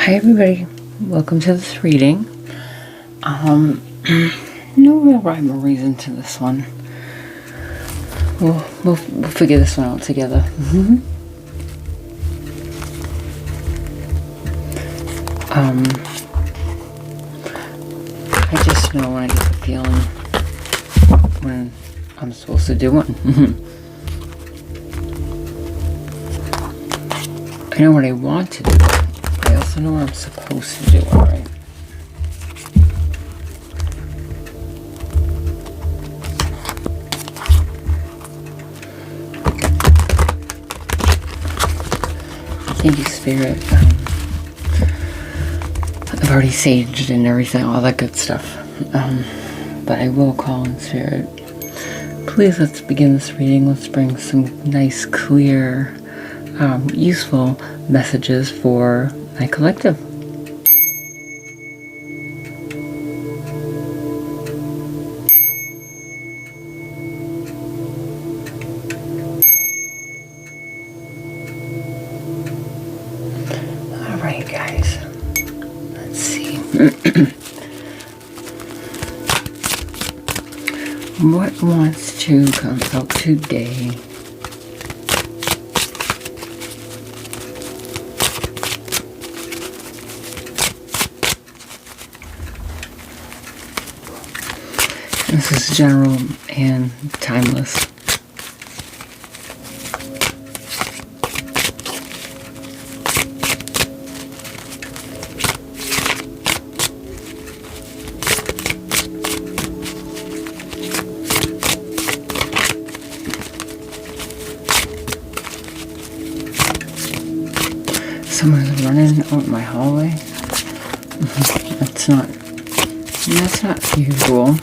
Hi everybody, welcome to this reading. No real rhyme or reason to this one. We'll figure this one out together. I just know when I get the feeling when I'm supposed to do one. I know what I want to do. I also know what I'm supposed to do, alright? Thank you, Spirit. I've already saged and everything, all that good stuff. But I will call in Spirit. Please, let's begin this reading. Let's bring some nice, clear, useful messages for my collective. All right, guys. Let's see. What wants to come out today? This is general and timeless. Someone's running out my hallway. That's not usual.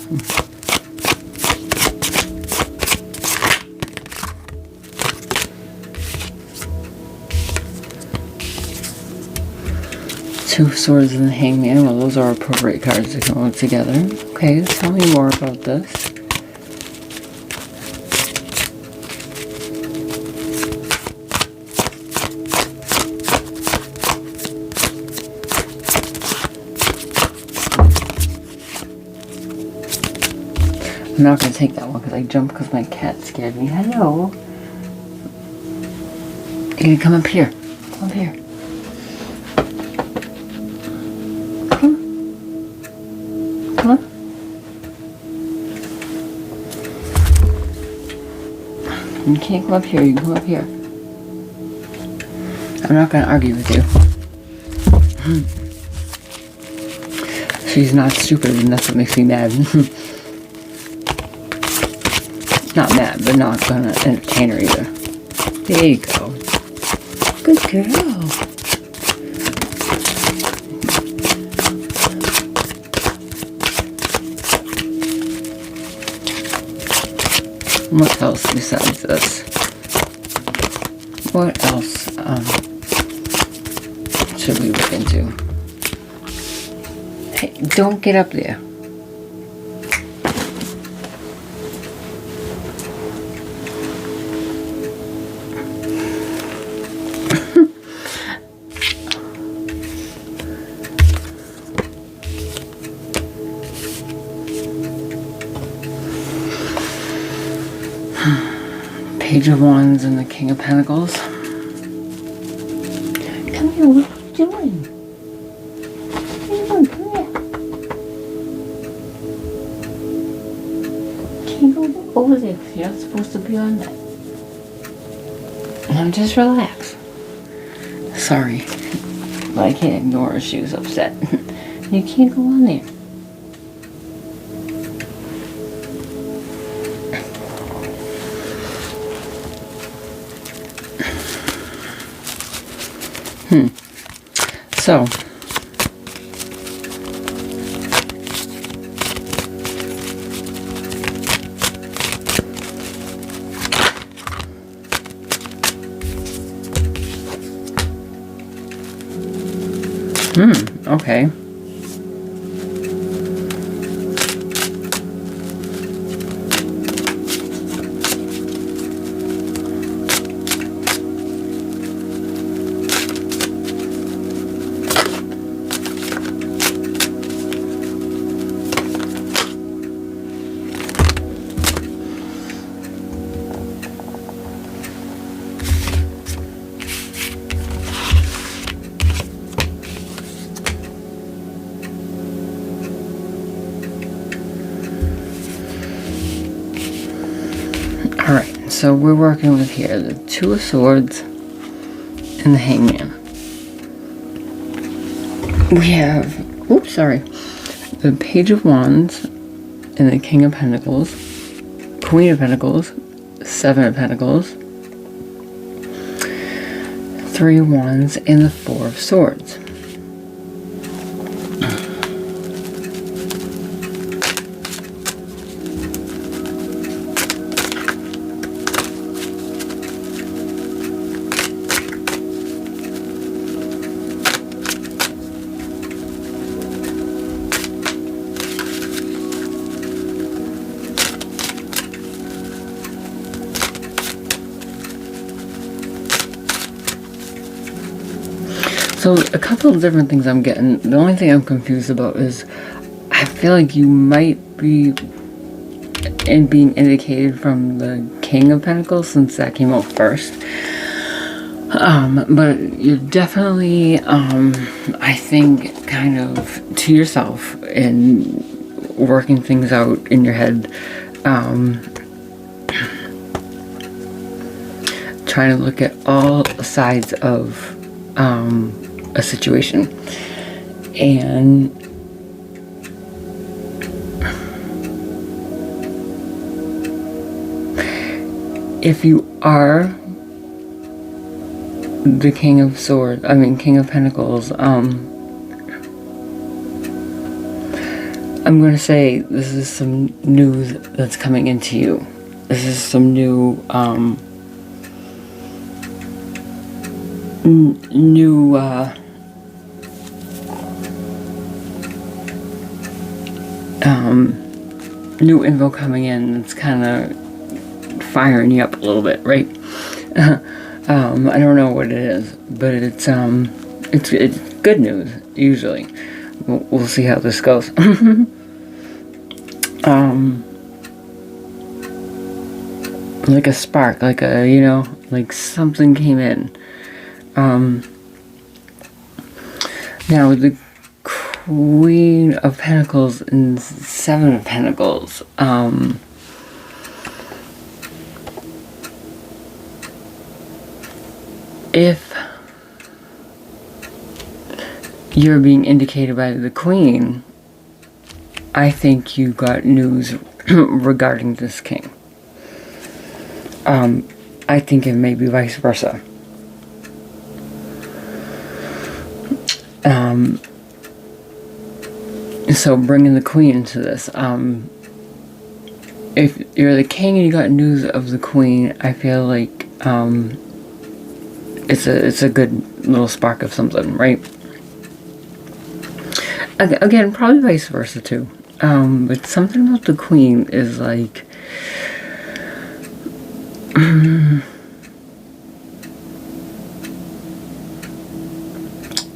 Two Swords and the Hangman. Well, those are appropriate cards to go together. Okay, tell me more about this. I'm not going to take that one because I jumped because my cat scared me. Hello. You're going to come up here. Come up here. Come on. You can't come up here. You can come up here. I'm not going to argue with you. She's not stupid, and that's what makes me mad. Not mad, but not gonna entertain her either. There you go. Good girl. What else besides this? What else should we look into? Hey, don't get up there. Page of Wands and the King of Pentacles. Come here, what are you doing? What are you doing? Come here. Can't go over there because you're not supposed to be on that. Now just relax. Sorry, but I can't ignore her. She was upset. You can't go on there. So, okay. So we're working with here the Two of Swords and the Hangman. We have, the Page of Wands and the King of Pentacles, Queen of Pentacles, Seven of Pentacles, Three of Wands, and the Four of Swords. So a couple of different things I'm getting. The only thing I'm confused about is I feel like you might be being indicated from the King of Pentacles, since that came out first. But you're definitely, I think, kind of to yourself and working things out in your head. Trying to look at all sides of a situation, and if you are the King of Pentacles, I'm going to say this is some news that's coming into you. This is some new new info coming in that's kind of firing you up a little bit, right? I don't know what it is, but it's good news usually. We'll see how this goes. Like a spark, like a, like something came in. Now with the Queen of Pentacles and Seven of Pentacles, if you're being indicated by the Queen, I think you got news regarding this King. I think it may be vice versa. So bringing the Queen into this, if you're the King and you got news of the Queen, I feel like it's a good little spark of something, right? Again, probably vice versa too. But something about the Queen is like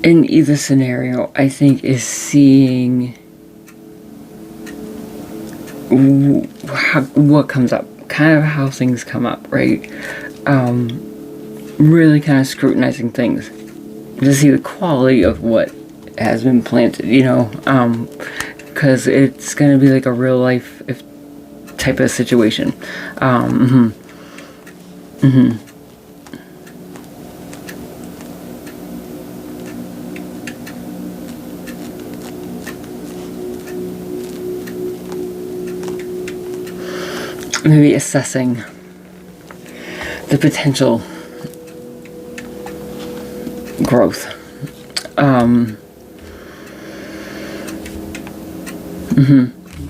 in either scenario, I think is seeing what comes up, kind of how things come up, right? Really kind of scrutinizing things to see the quality of what has been planted, because it's going to be like a real life type of situation. Maybe assessing the potential growth.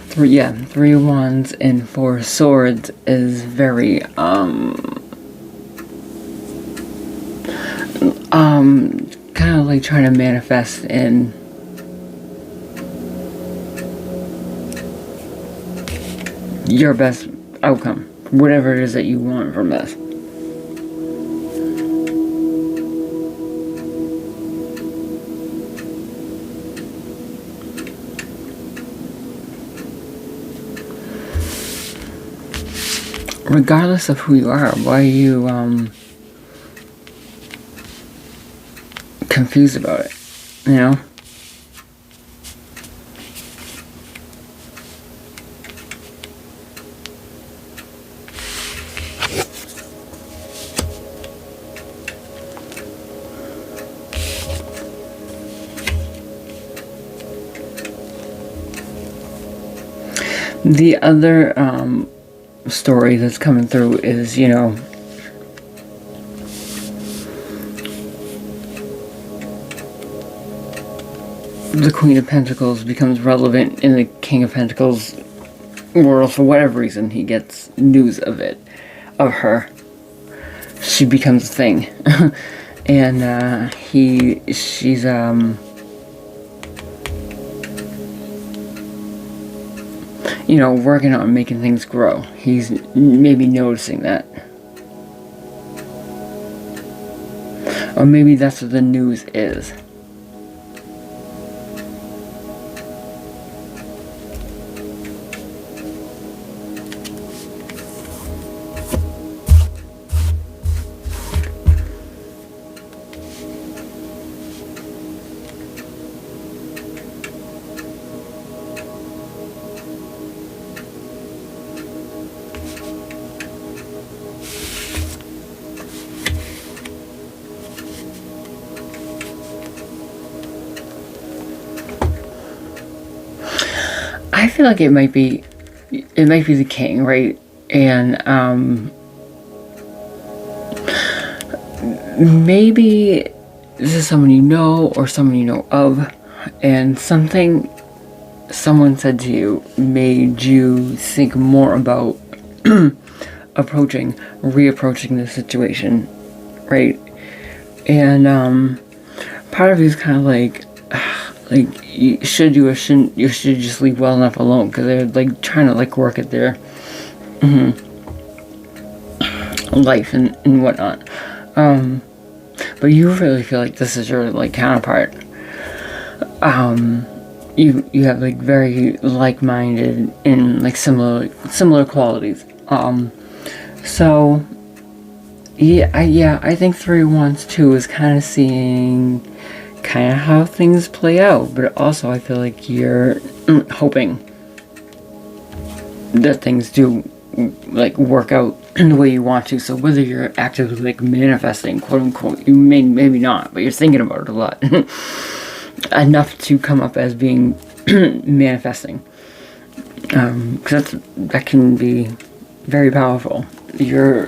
Three of Wands and Four of Swords is very kind of like trying to manifest in your best outcome, whatever it is that you want from this. Regardless of who you are, why are you confused about it, The other story that's coming through is, you know, the Queen of Pentacles becomes relevant in the King of Pentacles world for whatever reason. He gets news of it, of her. She becomes a thing. And she's you know, working on making things grow. He's maybe noticing that. Or maybe that's what the news is. I feel like it might be the king, right? And maybe this is someone you know or someone you know of, and something someone said to you made you think more about reapproaching the situation, right? And part of you is kind of like should you or shouldn't you should just leave well enough alone, because they're like trying to like work at their life and whatnot. But you really feel like this is your like counterpart. You have like very like-minded and like similar qualities. So I think 3 of Wands too is kind of seeing kind of how things play out, but also I feel like you're hoping that things do like work out in the way you want to. So whether you're actively like manifesting, quote unquote, you maybe not, but you're thinking about it a lot. Enough to come up as being manifesting, because that can be very powerful. You're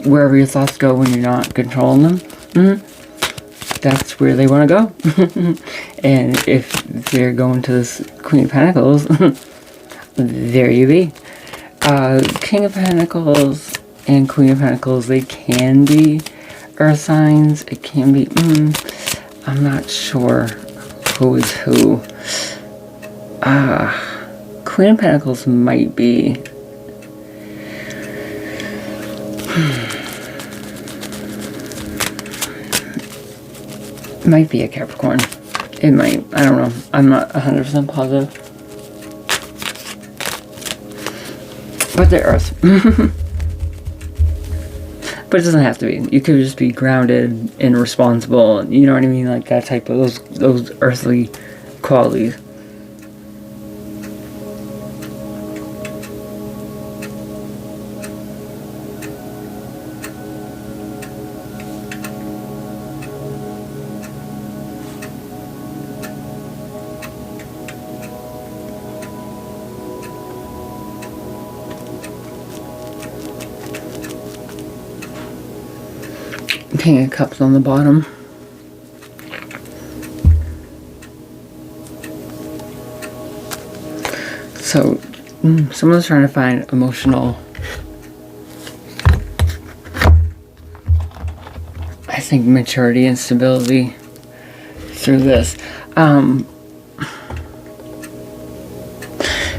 wherever your thoughts go when you're not controlling them, that's where they want to go. And if they're going to this Queen of Pentacles, there you be. King of Pentacles and Queen of Pentacles, they can be earth signs. It can be I'm not sure who is who. Queen of Pentacles might be might be a Capricorn. It might. I don't know. I'm not 100% positive. But they're Earth. But it doesn't have to be. You could just be grounded and responsible. You know what I mean? Like that type of those earthly qualities. King of Cups on the bottom. So, someone's trying to find emotional, I think, maturity and stability through this.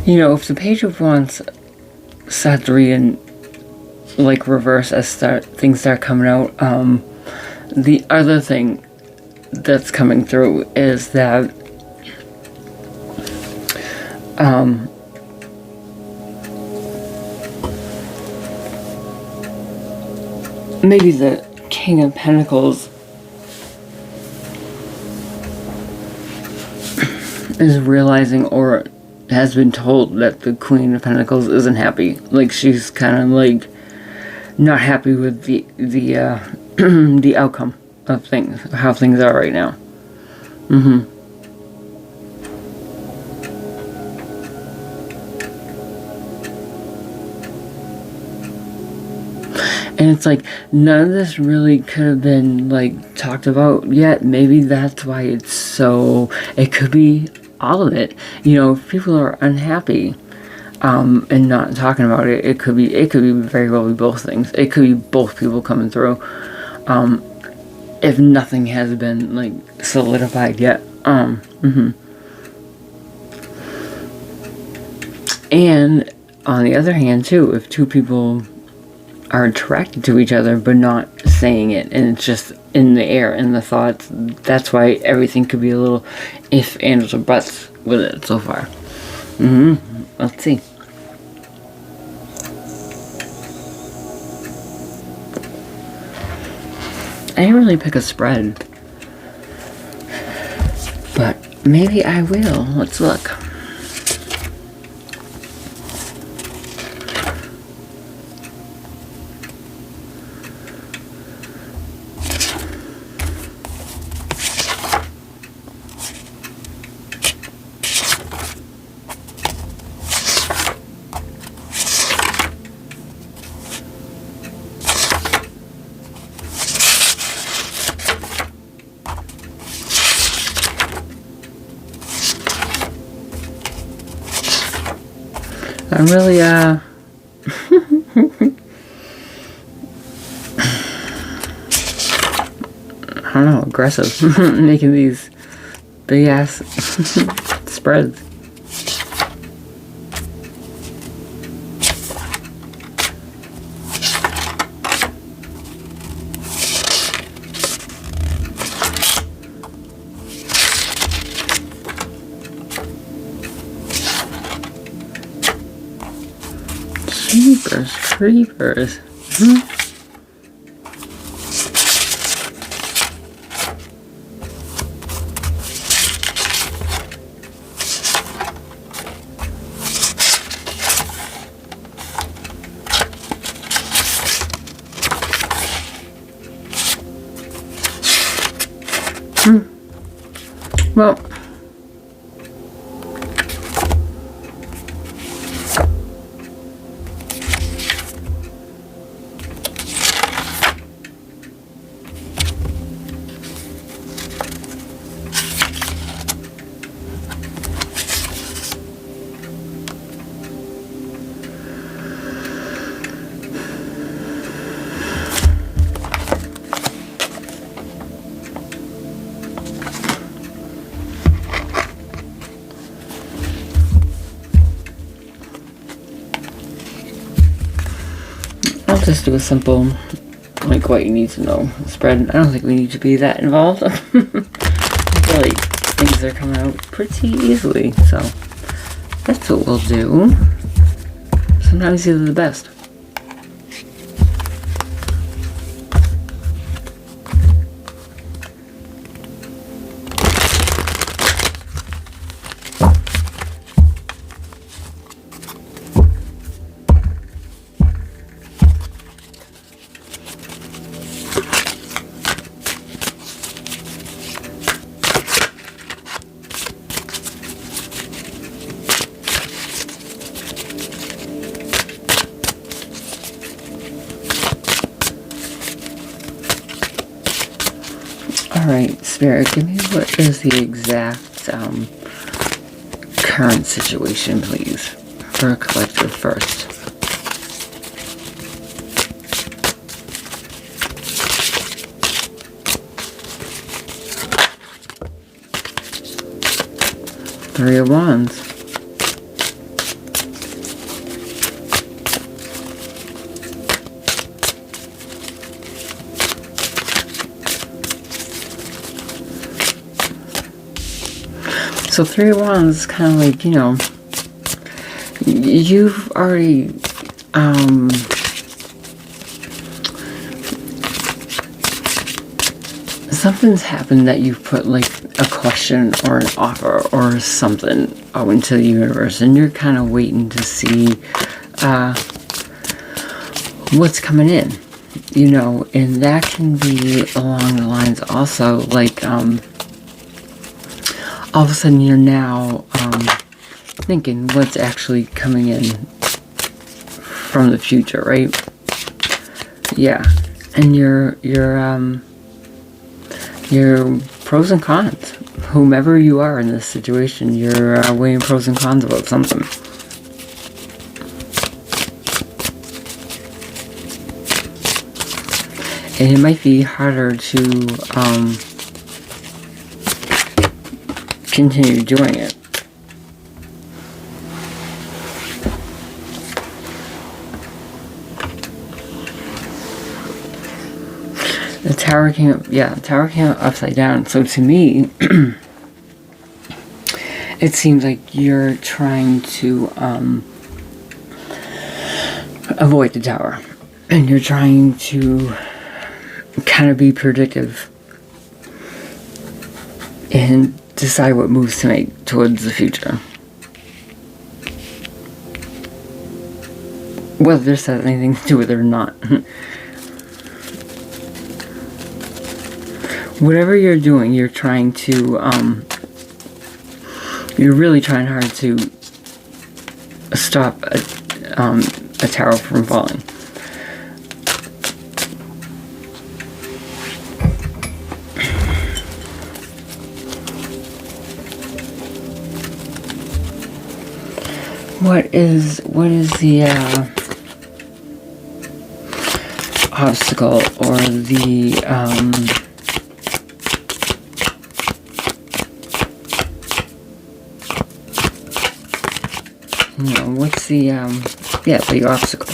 You know, if the Page of Wands starts to read in like reverse as things start coming out, the other thing that's coming through is that maybe the King of Pentacles is realizing or has been told that the Queen of Pentacles isn't happy. Like she's kind of like not happy with the the outcome of things, how things are right now. And it's like, none of this really could have been, like, talked about yet. Maybe that's why it's so... It could be all of it. You know, if people are unhappy and not talking about it, it could be very well be both things. It could be both people coming through. If nothing has been, like, solidified yet. And on the other hand, too, if two people are attracted to each other but not saying it, and it's just in the air, in the thoughts, that's why everything could be a little if, ands, or buts with it so far. Let's see. I didn't really pick a spread, but maybe I will. Let's look. I'm really, I don't know, aggressive, making these big ass spreads. Creepers. Well, I'll just do a simple, like, what you need to know spread. I don't think we need to be that involved. I feel like things are coming out pretty easily, so that's what we'll do. Sometimes these are the best. Alright, Spirit, give me what is the exact current situation, please, for a collective first. Three of Wands. So Three of Wands is kind of like, you know, you've already, something's happened that you've put like a question or an offer or something out into the universe, and you're kind of waiting to see what's coming in, you know, and that can be along the lines also like, all of a sudden you're now thinking what's actually coming in from the future, right? Yeah, and your pros and cons. Whomever you are in this situation, you're weighing pros and cons about something. And it might be harder to continue doing it. The Tower came up upside down. So to me, it seems like you're trying to avoid the Tower. And you're trying to kind of be predictive and decide what moves to make towards the future. Whether this has anything to do with it or not. Whatever you're doing, you're trying to, you're really trying hard to stop a tower from falling. What is the obstacle or the what's the the obstacle?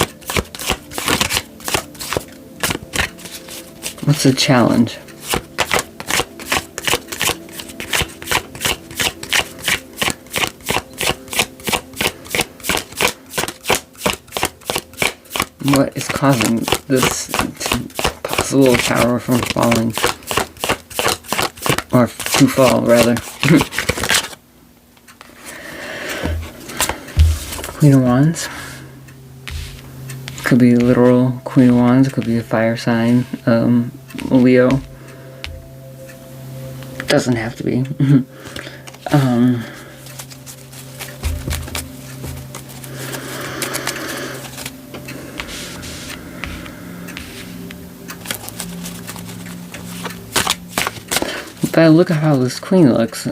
What's the challenge? What is causing this possible tower from falling? Or to fall, rather. Queen of Wands. Could be literal Queen of Wands. It could be a fire sign. Leo. Doesn't have to be. But look at how this queen looks.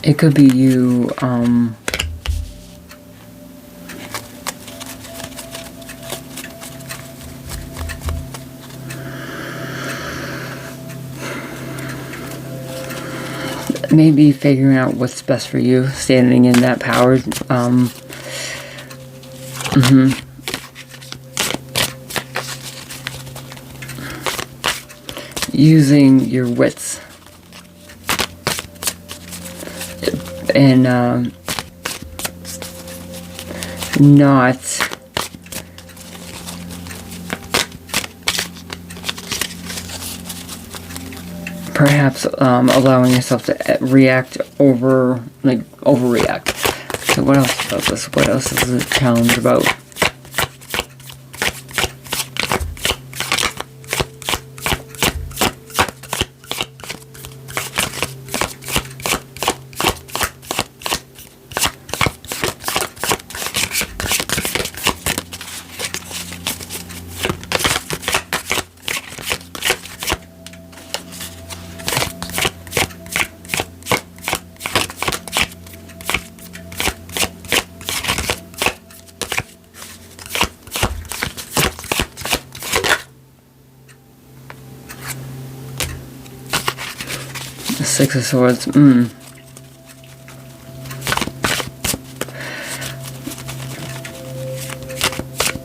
It could be you, maybe figuring out what's best for you, standing in that power, using your wits and not perhaps allowing yourself to overreact. So what else about this? What else is the challenge about? Six of Swords.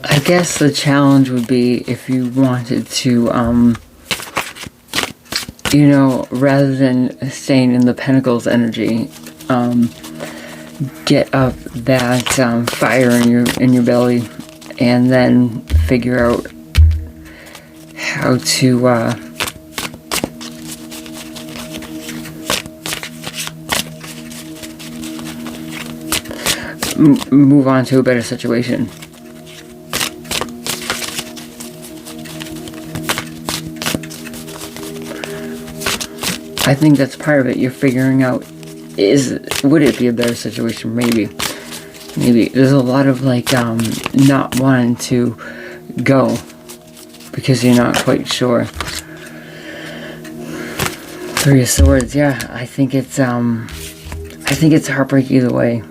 I guess the challenge would be if you wanted to, rather than staying in the Pentacles energy, get up that fire in your belly, and then figure out how to move on to a better situation. I think that's part of it. You're figuring out would it be a better situation? Maybe. There's a lot of like not wanting to go because you're not quite sure. Three of Swords, yeah, I think it's heartbreak either way.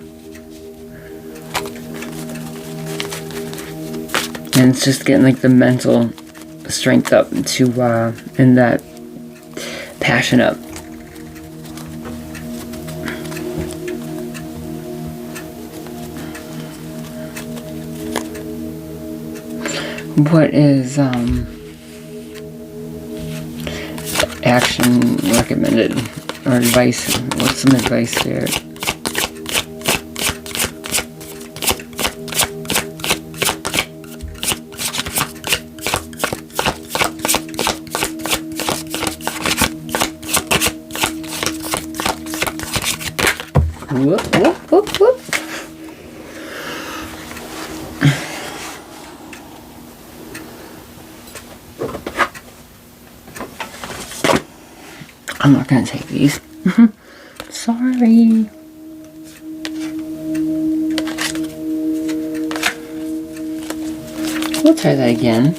And it's just getting like the mental strength up to and that passion up. What is action recommended or advice? What's some advice there? Whoop, whoop, whoop, whoop. I'm not going to take these. Sorry. We'll try that again.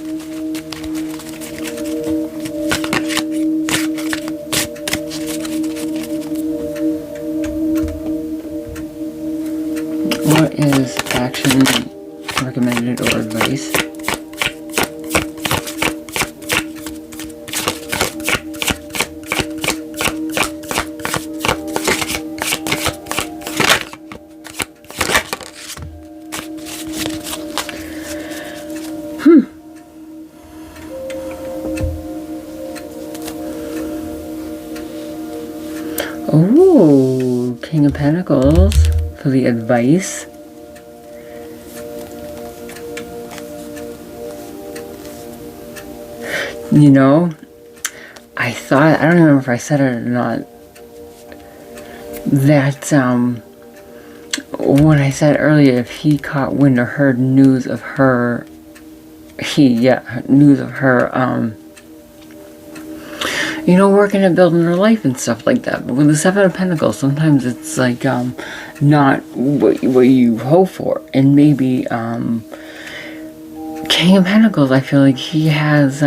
What is action recommended or advice? Oh, King of Pentacles for the advice. You know, I thought, I don't remember if I said it or not, that when I said earlier, if he caught wind or heard news of her, news of her, you know, working and building her life and stuff like that. But with the Seven of Pentacles, sometimes it's like not what you hope for. And maybe King of Pentacles, I feel like he has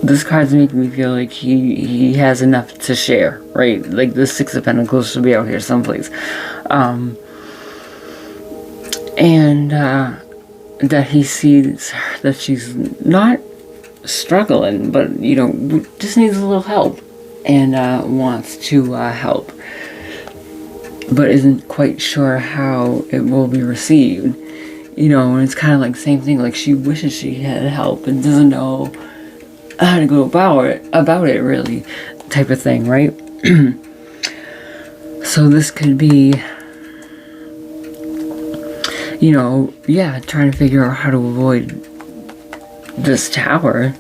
this card's making me feel like he has enough to share, right? Like the Six of Pentacles should be out here someplace. And that he sees that she's not struggling, but you know, just needs a little help and wants to help, but isn't quite sure how it will be received. You know, and it's kind of like the same thing, like she wishes she had help and doesn't know how to go about it really, type of thing, right? So this could be, you know, yeah, trying to figure out how to avoid this tower,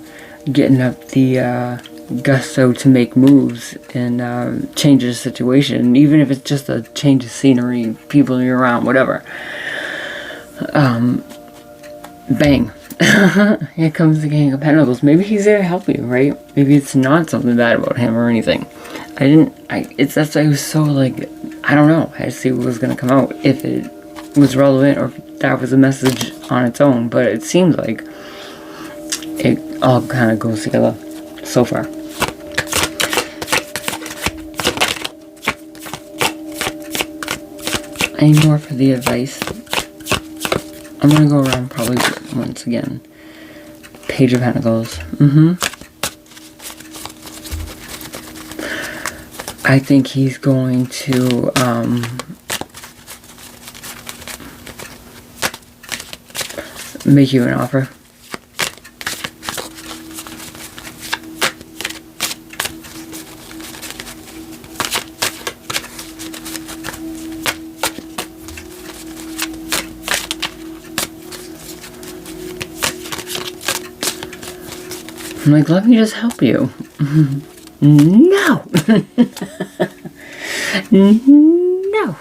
getting up the gusto to make moves and change the situation, even if it's just a change of scenery, people you're around, whatever. Bang. Here comes the King of Pentacles. Maybe he's there to help you, right? Maybe it's not something bad about him or anything. That's why I was so like, I don't know. I had to see what was going to come out, if it was relevant or if that was a message on its own, but it seems like it all kind of goes together so far. Any more for the advice? I'm going to go around probably once again. Page of Pentacles. I think he's going to make you an offer. I'm like, let me just help you. No! No!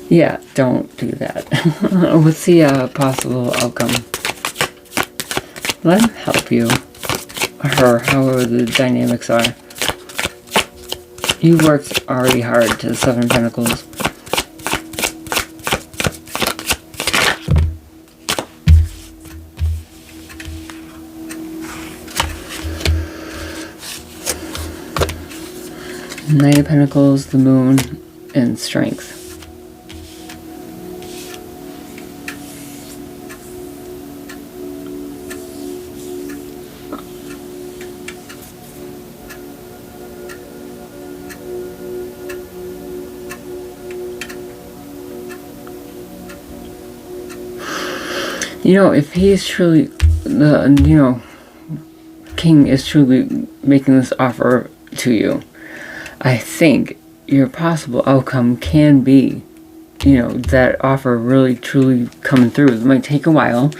Yeah, don't do that. What's the possible outcome? Let him help you. Or her, however the dynamics are. You worked already hard to the Seven of Pentacles. Knight of Pentacles, the Moon, and Strength. You know, if he is truly, King is truly making this offer to you, I think your possible outcome can be, that offer really truly coming through. It might take a while,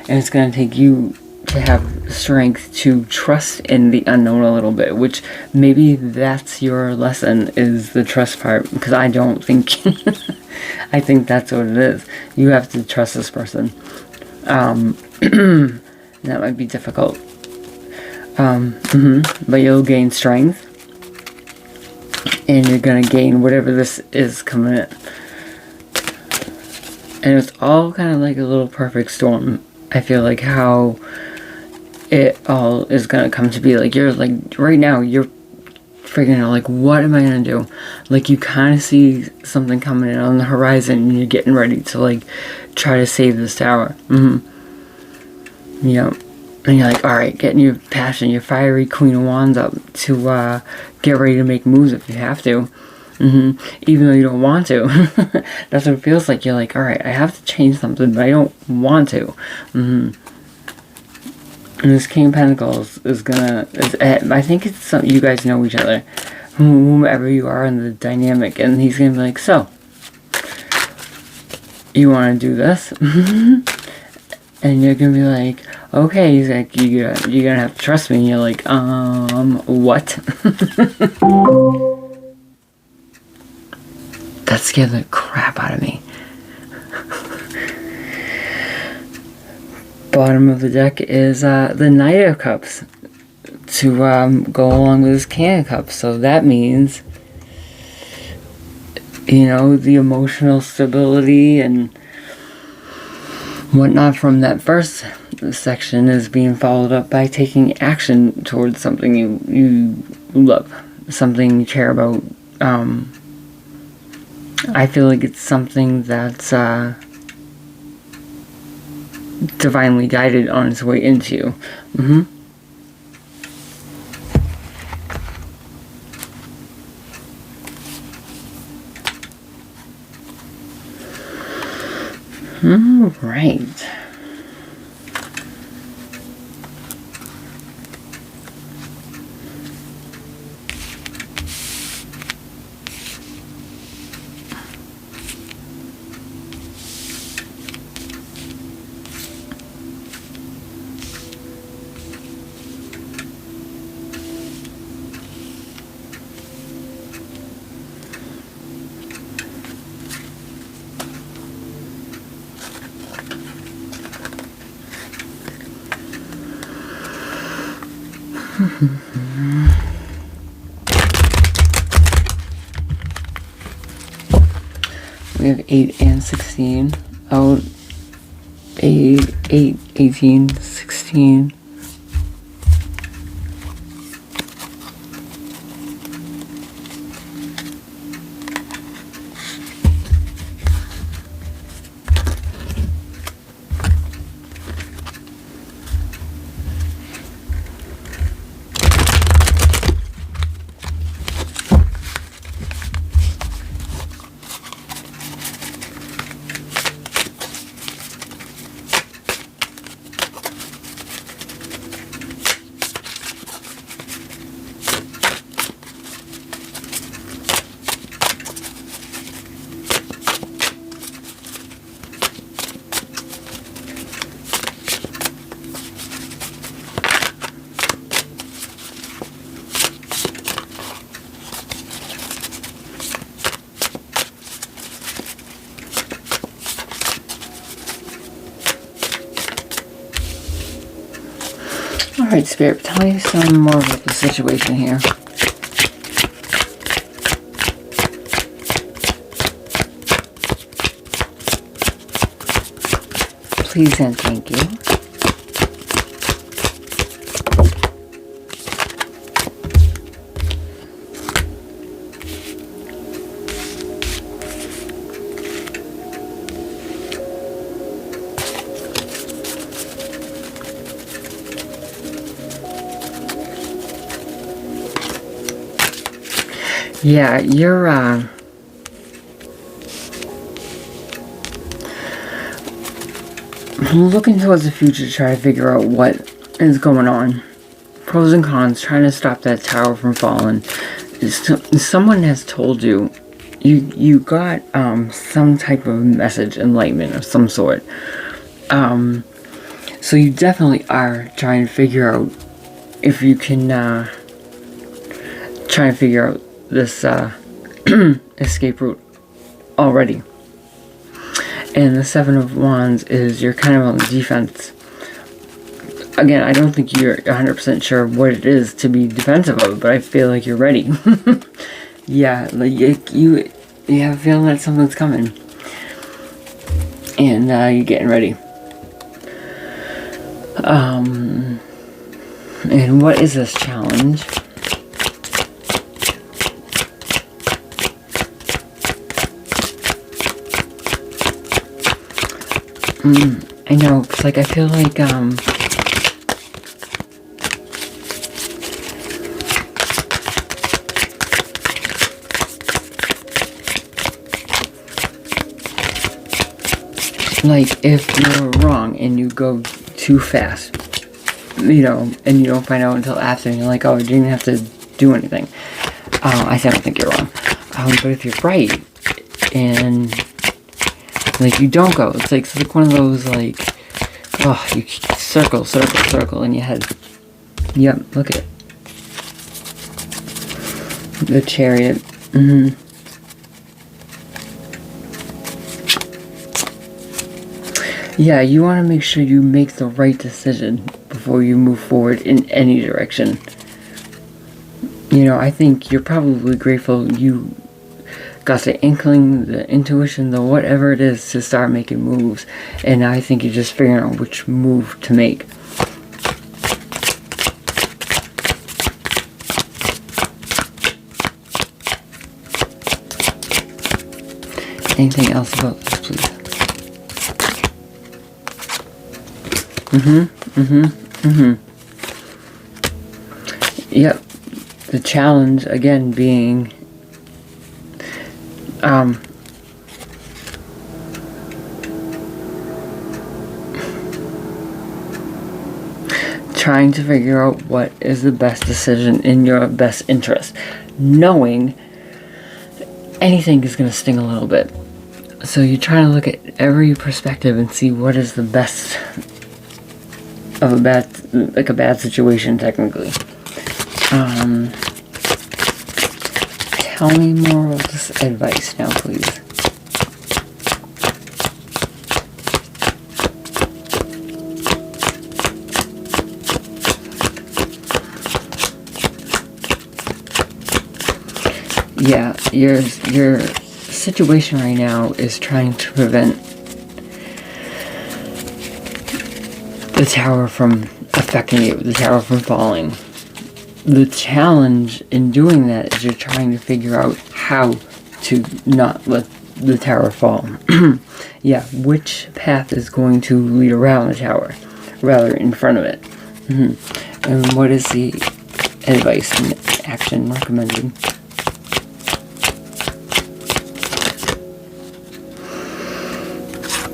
and it's going to take you to have strength to trust in the unknown a little bit, which maybe that's your lesson, is the trust part, because I don't think, I think that's what it is. You have to trust this person. That might be difficult. But you'll gain strength. And you're going to gain whatever this is coming in. And it's all kind of like a little perfect storm. I feel like how it all is going to come to be. Like, you're like, right now, you're figuring out, like, what am I going to do? Like, you kind of see something coming in on the horizon, and you're getting ready to, like, try to save this tower. And you're like, alright, getting your passion, your fiery Queen of Wands up to get ready to make moves if you have to. Even though you don't want to. That's what it feels like. You're like, alright, I have to change something, but I don't want to. And this King of Pentacles is gonna, I think it's something, you guys know each other. Whomever you are in the dynamic. And he's gonna be like, so, you want to do this? And you're gonna be like, okay. He's like, you're gonna have to trust me. And you're like, what? That scared the crap out of me. Bottom of the deck is the Knight of Cups to go along with this King of Cups. So that means, the emotional stability and whatnot from that first section is being followed up by taking action towards something you love, something you care about. I feel like it's something that's divinely guided on its way into you. All right. We have 8 and 16. Oh, 8, 18, 16. Alright, Spirit, tell me some more about the situation here. Please and thank you. Yeah, you're looking towards the future to try to figure out what is going on. Pros and cons, trying to stop that tower from falling. Someone has told you, you got some type of message, enlightenment of some sort. So you definitely are trying to figure out if you can try and figure out this escape route already. And the Seven of Wands is you're kind of on the defense. Again, I don't think you're 100% sure what it is to be defensive of, but I feel like you're ready. Yeah, like you have a feeling that something's coming. And you're getting ready. And what is this challenge? I know, it's like I feel like like if you're wrong and you go too fast, you know, and you don't find out until after, and you're like, oh, I didn't have to do anything. I don't think you're wrong. But if you're right, and like you don't go, it's like one of those like, oh, you circle in your head. Yep, look at it. The Chariot. Yeah, you want to make sure you make the right decision before you move forward in any direction. You know, I think you're probably grateful you got the inkling, the intuition, the whatever it is to start making moves. And I think you're just figuring out which move to make. Anything else about this, please? Yep. The challenge, again, being trying to figure out what is the best decision in your best interest. Knowing anything is going to sting a little bit. So you're trying to look at every perspective and see what is the best of a bad situation, technically. Tell me more of this advice now, please. Yeah, your situation right now is trying to prevent the tower from affecting you, the tower from falling. The challenge in doing that is you're trying to figure out how to not let the tower fall. Yeah, which path is going to lead around the tower, rather in front of it. And what is the advice and action recommended?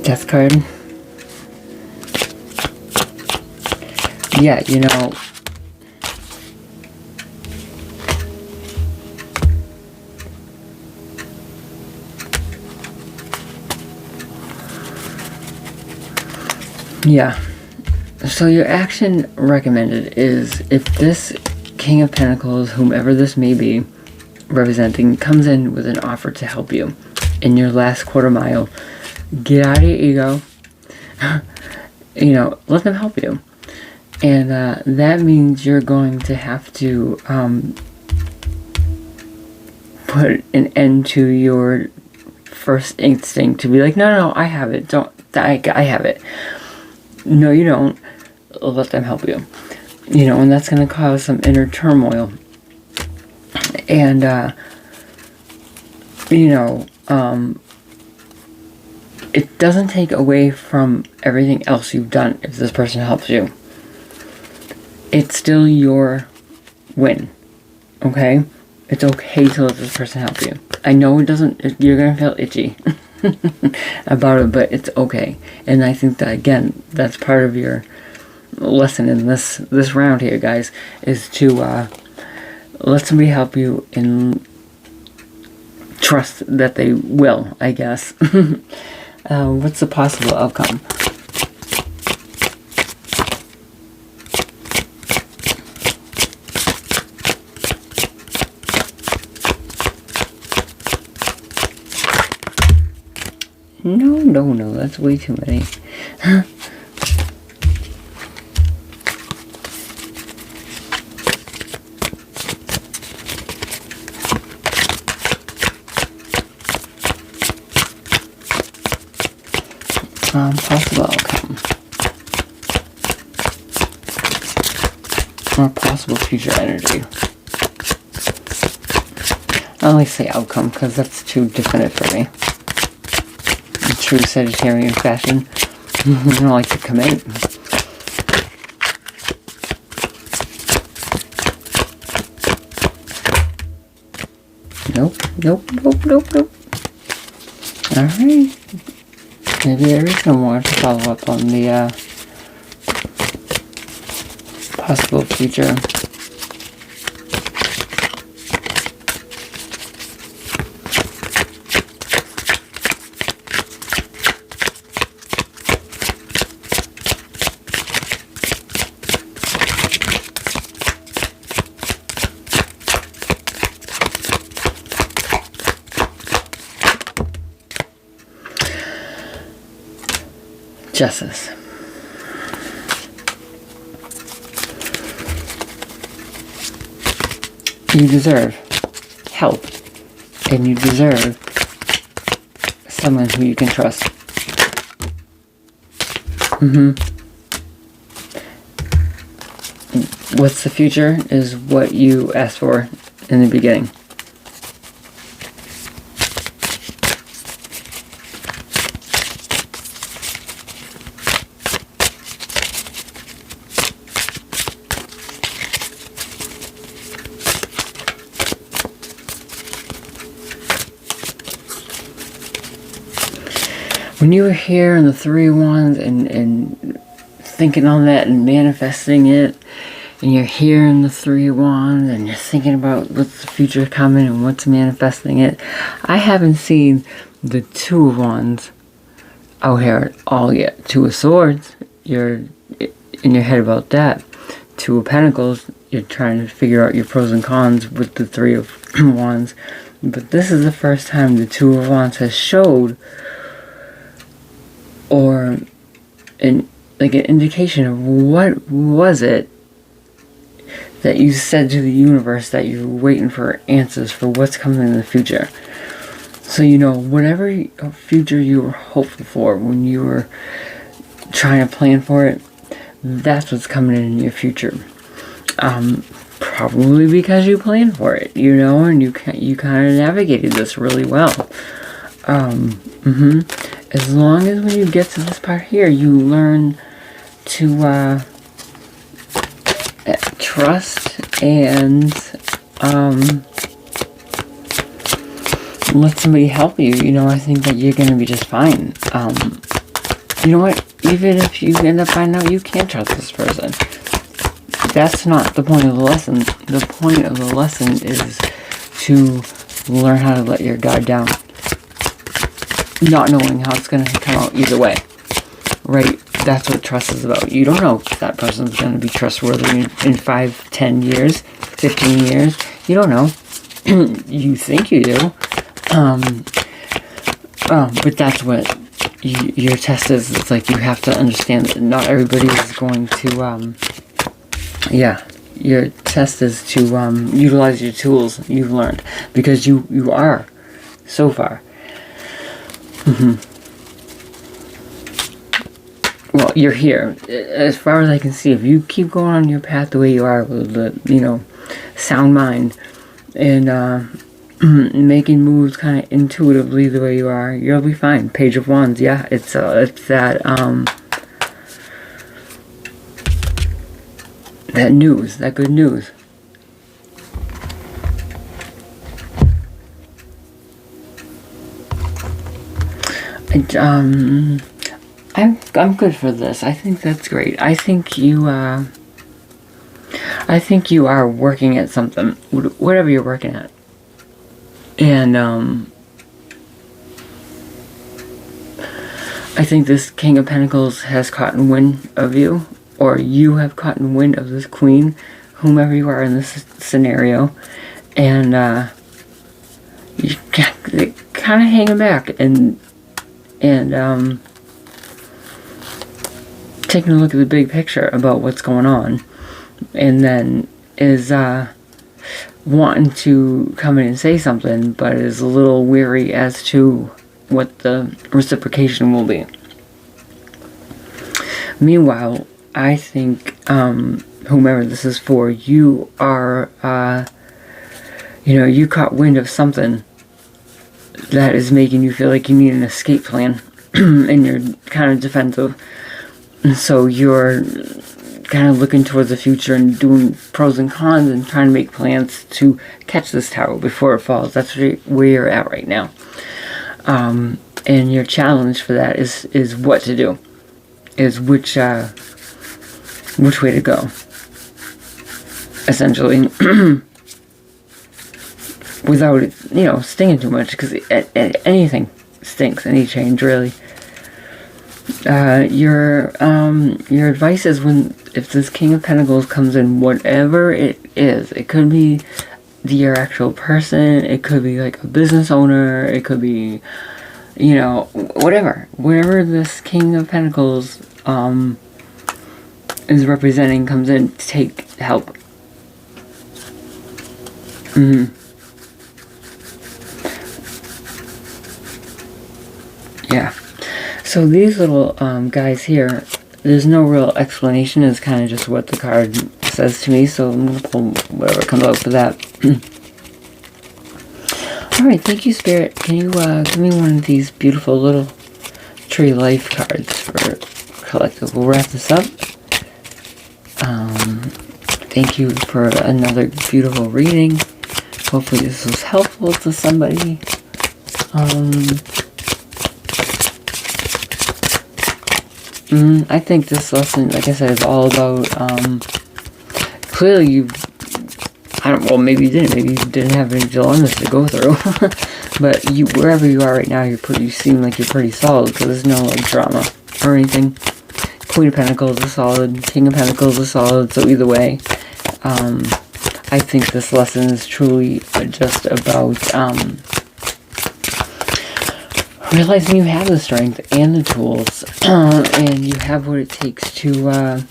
Death card. Yeah, you know, yeah. So your action recommended is if this King of Pentacles, whomever this may be representing, comes in with an offer to help you in your last quarter mile, get out of your ego. You know, let them help you. And that means you're going to have to put an end to your first instinct to be like, no, I have it. I have it. No, you don't. Let them help you. You know, and that's going to cause some inner turmoil. And, you know, it doesn't take away from everything else you've done if this person helps you. It's still your win. Okay? It's okay to let this person help you. I know it doesn't, you're going to feel itchy about it, but it's okay. And I think that, again, that's part of your lesson in this round here, guys, is to let somebody help you and trust that they will, I guess. What's the possible outcome? No, that's way too many. Possible outcome. Or possible future energy. I only say outcome because that's too definite for me. In true Sagittarian fashion. I don't like to commit. Nope. Alright. Maybe there is no more to follow up on the possible future. Justice. You deserve help, and you deserve someone who you can trust. What's the future is what you asked for in the beginning. When you were here in the Three of Wands and thinking on that and manifesting it, and you're here in the Three of Wands and you're thinking about what's the future coming and what's manifesting it, I haven't seen the Two of Wands out here at all yet. Two of Swords, you're in your head about that. Two of Pentacles, you're trying to figure out your pros and cons with the Three of Wands. But this is the first time the Two of Wands has showed, or an indication of what was it that you said to the universe that you're waiting for answers for what's coming in the future. So, you know, whatever future you were hopeful for when you were trying to plan for it, that's what's coming in your future. Probably because you planned for it, you know, and you kind of navigated this really well. As long as when you get to this part here, you learn to trust and let somebody help you, you know, I think that you're going to be just fine. You know what? Even if you end up finding out you can't trust this person, that's not the point of the lesson. The point of the lesson is to learn how to let your guard down. Not knowing how it's going to come out either way. Right? That's what trust is about. You don't know if that person's going to be trustworthy in 5, 10 years, 15 years. You don't know. You think you do. But that's what your test is. It's like you have to understand that not everybody is going to, your test is to utilize your tools you've learned. Because you are, so far. Well, you're here. As far as I can see, if you keep going on your path the way you are with the, sound mind and making moves kind of intuitively the way you are, you'll be fine. Page of Wands, yeah, it's that that news, that good news. I'm good for this. I think that's great. I think you are working at something, whatever you're working at. And I think this King of Pentacles has caught wind of you, or you have caught wind of this Queen, whomever you are in this scenario, and you're kind of hanging back and taking a look at the big picture about what's going on, and then is wanting to come in and say something, but is a little weary as to what the reciprocation will be. Meanwhile, I think whomever this is for, you are you caught wind of something that is making you feel like you need an escape plan and you're kind of defensive. And so you're kind of looking towards the future and doing pros and cons and trying to make plans to catch this tower before it falls. That's where you're at right now. And your challenge for that is what to do. Is which way to go. Essentially. Without it, stinging too much, because anything stinks, any change, really. Your advice is if this King of Pentacles comes in, whatever it is, it could be your actual person, it could be like a business owner, it could be, whatever this King of Pentacles is representing comes in to take help. Yeah. So these little guys here, there's no real explanation. It's kind of just what the card says to me. So I'm going to pull whatever comes out for that. Alright, thank you, Spirit. Can you give me one of these beautiful little tree life cards for collective? We'll wrap this up. Thank you for another beautiful reading. Hopefully this was helpful to somebody. I think this lesson, like I said, is all about, clearly maybe you didn't have any dilemmas to go through, but wherever you are right now, you seem like you're pretty solid, because there's no, drama or anything. Queen of Pentacles is solid, King of Pentacles is solid, so either way, I think this lesson is truly just about, realizing you have the strength and the tools, and you have what it takes to,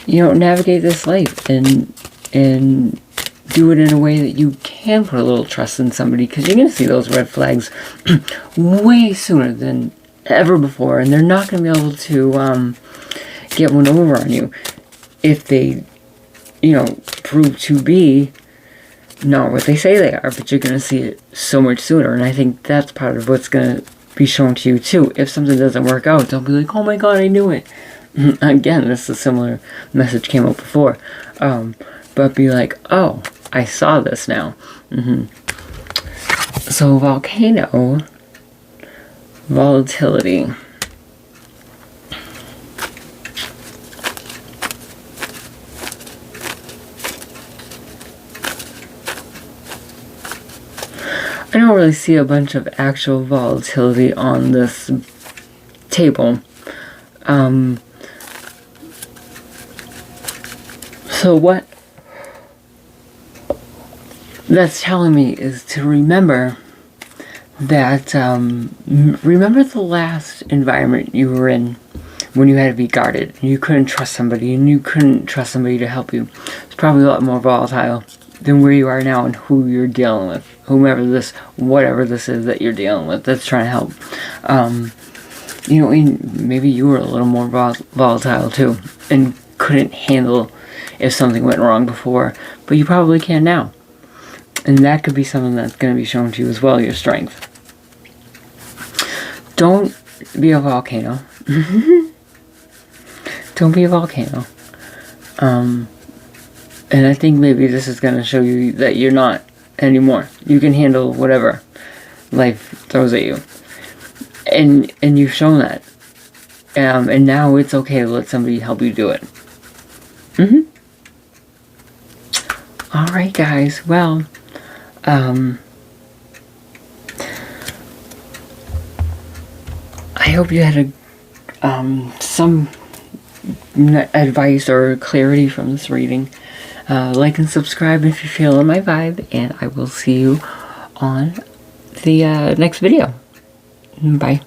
navigate this life and do it in a way that you can put a little trust in somebody, because you're going to see those red flags way sooner than ever before, and they're not going to be able to get one over on you if they, prove to be not what they say they are, but you're going to see it so much sooner. And I think that's part of what's going to be shown to you too. If something doesn't work out, don't be like, oh my god, I knew it. Again, this is a similar message came up before. But be like, oh, I saw this now. So volcano, volatility. I don't really see a bunch of actual volatility on this table. So what that's telling me is to remember that, remember the last environment you were in when you had to be guarded. And you couldn't trust somebody, and you couldn't trust somebody to help you. It's probably a lot more volatile than where you are now and who you're dealing with. Whatever this is that you're dealing with that's trying to help. You know, and maybe you were a little more volatile too, and couldn't handle if something went wrong before, but you probably can now. And that could be something that's going to be shown to you as well, your strength. Don't be a volcano. Don't be a volcano. And I think maybe this is going to show you that you're not anymore. You can handle whatever life throws at you. And you've shown that. And now it's okay to let somebody help you do it. Alright, guys. Well, I hope you had some advice or clarity from this reading. Like and subscribe if you're feeling my vibe, and I will see you on the next video. Bye.